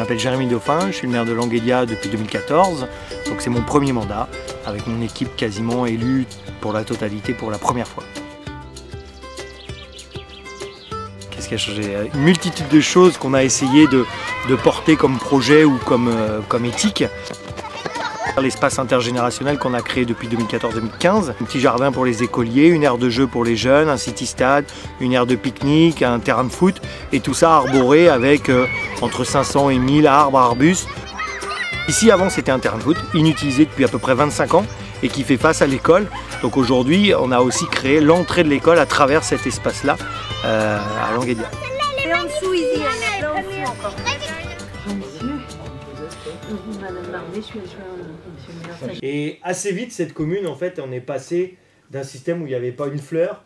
m'appelle Jérémy Dauphin, je suis le maire de Languédia depuis 2014, donc c'est mon premier mandat, avec mon équipe quasiment élue pour la totalité pour la première fois. Qu'est-ce qui a changé? Une multitude de choses qu'on a essayé de porter comme projet ou comme éthique. L'espace intergénérationnel qu'on a créé depuis 2014-2015, un petit jardin pour les écoliers, une aire de jeu pour les jeunes, un city-stade, une aire de pique-nique, un terrain de foot, et tout ça arboré avec entre 500 et 1000 arbres, arbustes. Ici avant c'était un terrain de foot, inutilisé depuis à peu près 25 ans et qui fait face à l'école. Donc aujourd'hui on a aussi créé l'entrée de l'école à travers cet espace-là à Languédia. Et en dessous ici, là en dessous encore. Et assez vite, cette commune, en fait, on est passé d'un système où il n'y avait pas une fleur,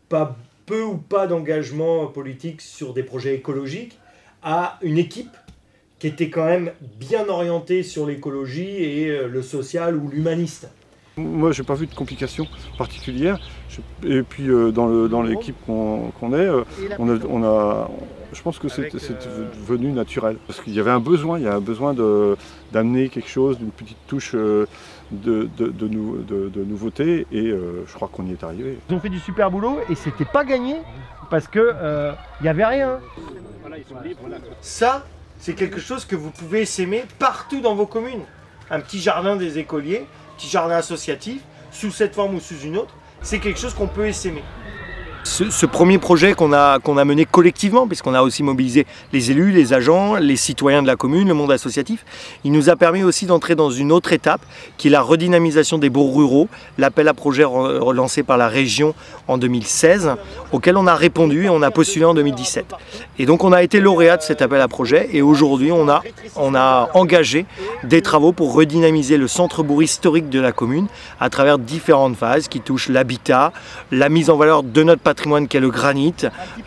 pas peu ou pas d'engagement politique sur des projets écologiques, à une équipe qui était quand même bien orientée sur l'écologie et le social ou l'humaniste. Moi, j'ai pas vu de complications particulières. Et puis, dans l'équipe qu'on est, je pense que c'est devenu naturel. Parce qu'il y avait un besoin, il y a un besoin d'amener quelque chose, d'une petite touche de nouveauté. Et je crois qu'on y est arrivé. Ils ont fait du super boulot et c'était pas gagné parce que il n'y avait rien. Ça, c'est quelque chose que vous pouvez s'aimer partout dans vos communes. Un petit jardin des écoliers, petit jardin associatif, sous cette forme ou sous une autre, c'est quelque chose qu'on peut essaimer. Ce premier projet qu'on a mené collectivement, puisqu'on a aussi mobilisé les élus, les agents, les citoyens de la commune, le monde associatif, il nous a permis aussi d'entrer dans une autre étape, qui est la redynamisation des bourgs ruraux, l'appel à projet relancé par la région en 2016, auquel on a répondu et on a postulé en 2017. Et donc on a été lauréat de cet appel à projet et aujourd'hui on a engagé des travaux pour redynamiser le centre-bourg historique de la commune à travers différentes phases qui touchent l'habitat, la mise en valeur de notre patrimoine qu'est le granit,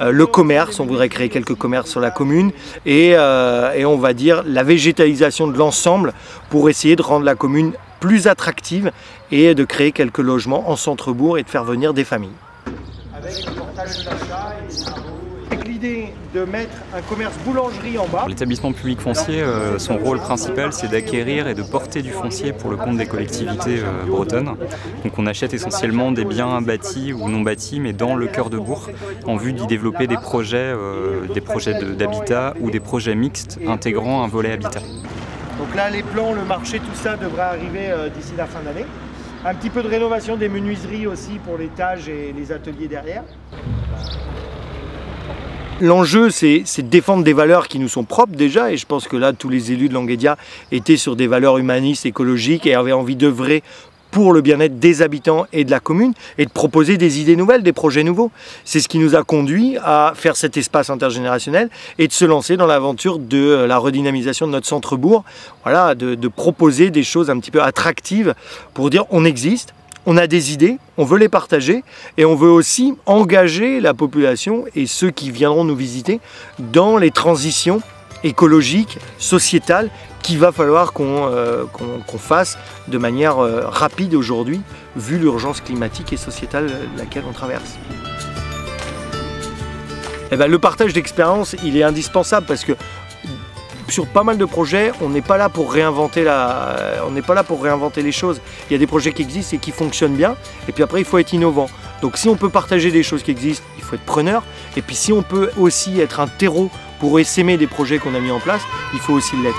le commerce, on voudrait créer quelques commerces sur la commune et on va dire la végétalisation de l'ensemble pour essayer de rendre la commune plus attractive et de créer quelques logements en centre-bourg et de faire venir des familles. Avec le portage de l'achat et l'idée de mettre un commerce boulangerie en bas. L'établissement public foncier, son rôle principal, c'est d'acquérir et de porter du foncier pour le compte des collectivités bretonnes. Donc on achète essentiellement des biens bâtis ou non bâtis, mais dans le cœur de bourg, en vue d'y développer des projets d'habitat ou des projets mixtes intégrant un volet habitat. Donc là, les plans, le marché, tout ça devrait arriver d'ici la fin d'année. Un petit peu de rénovation des menuiseries aussi pour l'étage et les ateliers derrière. L'enjeu, c'est de défendre des valeurs qui nous sont propres déjà, et je pense que là, tous les élus de Languédia étaient sur des valeurs humanistes, écologiques, et avaient envie d'œuvrer pour le bien-être des habitants et de la commune, et de proposer des idées nouvelles, des projets nouveaux. C'est ce qui nous a conduit à faire cet espace intergénérationnel et de se lancer dans l'aventure de la redynamisation de notre centre-bourg, voilà, de proposer des choses un petit peu attractives pour dire on existe. On a des idées, on veut les partager et on veut aussi engager la population et ceux qui viendront nous visiter dans les transitions écologiques, sociétales qu'il va falloir qu'on fasse de manière rapide aujourd'hui vu l'urgence climatique et sociétale laquelle on traverse. Et bien, le partage d'expérience, il est indispensable parce que sur pas mal de projets, on n'est pas là pour réinventer les choses. Il y a des projets qui existent et qui fonctionnent bien, et puis après il faut être innovant. Donc si on peut partager des choses qui existent, il faut être preneur, et puis si on peut aussi être un terreau pour essaimer des projets qu'on a mis en place, il faut aussi l'être.